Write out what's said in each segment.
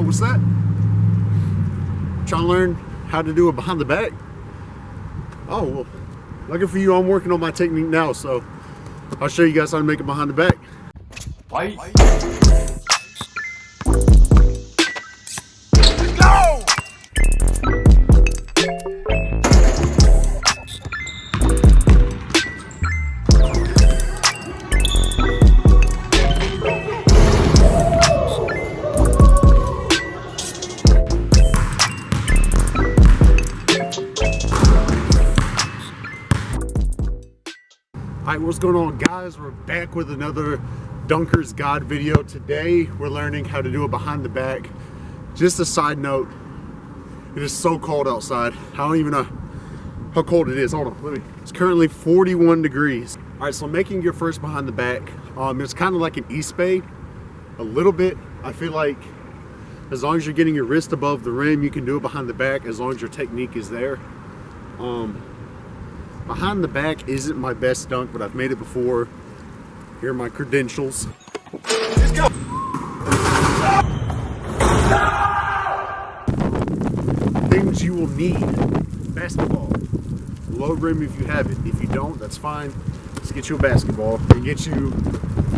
what's that? Trying to learn how to do it behind the back? Oh, well, lucky for you, I'm working on my technique now, so I'll show you guys how to make it behind the back. Fight. Alright, what's going on, guys? We're back with another Dunker's Guide video. Today we're learning how to do it behind the back. Just a side note, it is so cold outside. I don't even know how cold it is. Hold on, it's currently 41 degrees. Alright, so making your first behind the back, it's kind of like an East Bay, a little bit. I feel like as long as you're getting your wrist above the rim, you can do it behind the back as long as your technique is there. Behind the back isn't my best dunk, but I've made it before. Here are my credentials. Let's go. Things you will need: basketball, low rim if you have it. If you don't, that's fine. Just get you a basketball and get you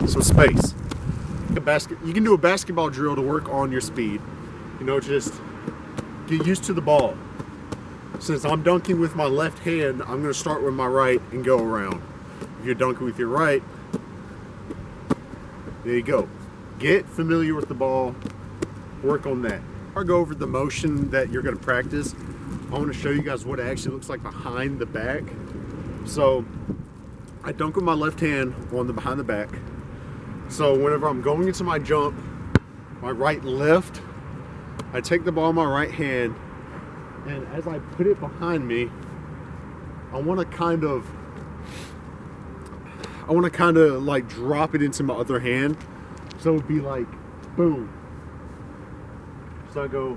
some space. You can do a basketball drill to work on your speed. You know, just get used to the ball. Since I'm dunking with my left hand, I'm going to start with my right and go around. If you're dunking with your right, there you go. Get familiar with the ball, work on that. Before I go over the motion that you're going to practice, I want to show you guys what it actually looks like behind the back. So I dunk with my left hand on the behind the back. So whenever I'm going into my jump, my right left, I take the ball in my right hand, and as I put it behind me, I want to kind of like drop it into my other hand. So it would be like, boom. So I go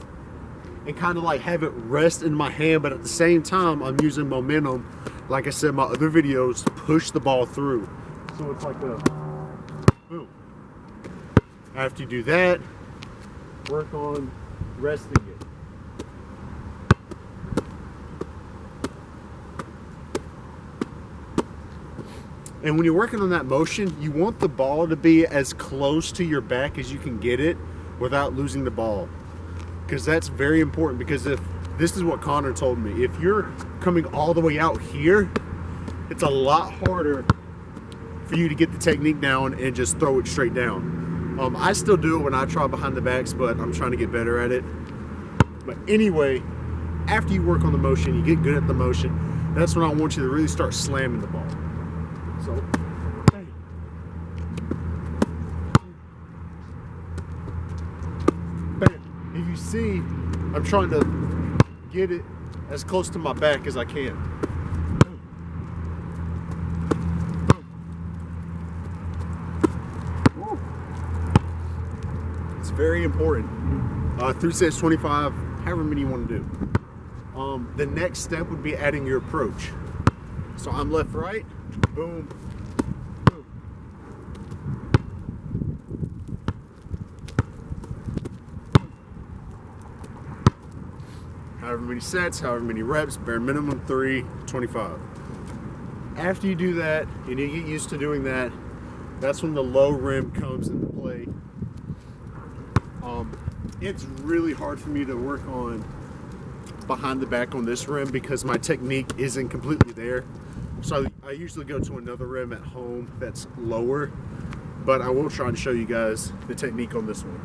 and kind of like have it rest in my hand, but at the same time, I'm using momentum, like I said in my other videos, to push the ball through. So it's like a boom. After you do that, work on resting it. And when you're working on that motion, you want the ball to be as close to your back as you can get it without losing the ball. Because that's very important, because if this is what Connor told me, if you're coming all the way out here, it's a lot harder for you to get the technique down and just throw it straight down. I still do it when I try behind the backs, but I'm trying to get better at it. But anyway, after you work on the motion, you get good at the motion, that's when I want you to really start slamming the ball. So, bang. Bang. If you see, I'm trying to get it as close to my back as I can. Boom. Boom. It's very important. 3 sets, 25, however many you want to do. The next step would be adding your approach. So I'm left, right, boom, boom. However many sets, however many reps, bare minimum 3, 25. After you do that, and you get used to doing that, that's when the low rim comes into play. It's really hard for me to work on behind the back on this rim because my technique isn't completely there. So I usually go to another rim at home that's lower, but I will try to show you guys the technique on this one.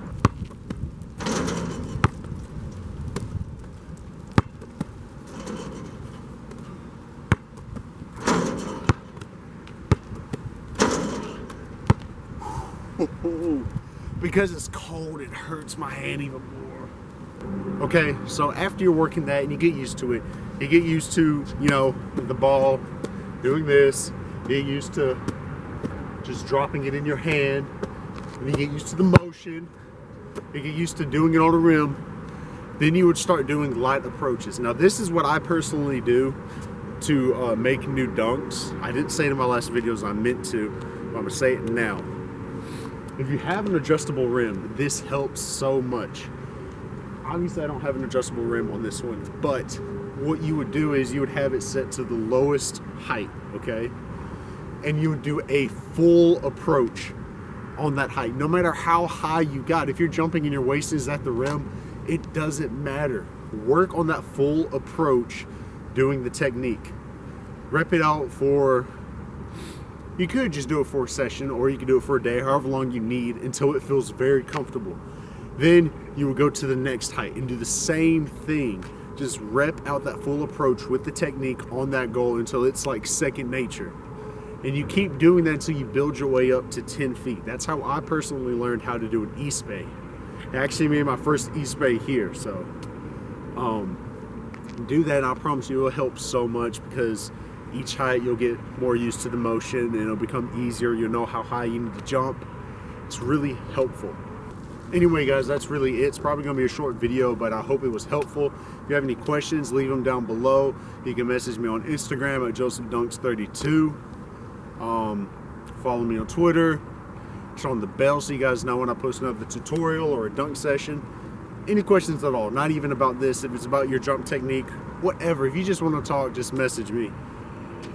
Because it's cold, it hurts my hand even more. Okay, so after you're working that and you get used to it, you get used to, you know, the ball doing this, you get used to just dropping it in your hand, and you get used to the motion, you get used to doing it on the rim, then you would start doing light approaches. Now this is what I personally do to make new dunks. I didn't say it in my last videos, I meant to, but I'm gonna say it now. If you have an adjustable rim, this helps so much. obviously I don't have an adjustable rim on this one, but what you would do is you would have it set to the lowest height, okay? And you would do a full approach on that height. No matter how high you got, if you're jumping and your waist is at the rim, it doesn't matter. Work on that full approach doing the technique. Rep it out for, you could just do it for a session, or you could do it for a day, however long you need, until it feels very comfortable. Then you will go to the next height and do the same thing. Just rep out that full approach with the technique on that goal until it's like second nature. And you keep doing that until you build your way up to 10 feet. That's how I personally learned how to do an East Bay. I actually made my first East Bay here, so do that, and I promise you it will help so much, because each height you'll get more used to the motion and it'll become easier. You'll know how high you need to jump. It's really helpful. Anyway, guys, that's really it. It's probably going to be a short video, but I hope it was helpful. If you have any questions, leave them down below. You can message me on Instagram at JosephDunks32. Follow me on Twitter. Turn on the bell so you guys know when I post another tutorial or a dunk session. Any questions at all, not even about this, if it's about your jump technique, whatever. If you just want to talk, just message me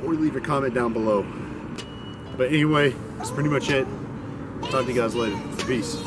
or leave a comment down below. But anyway, that's pretty much it. Talk to you guys later. Peace.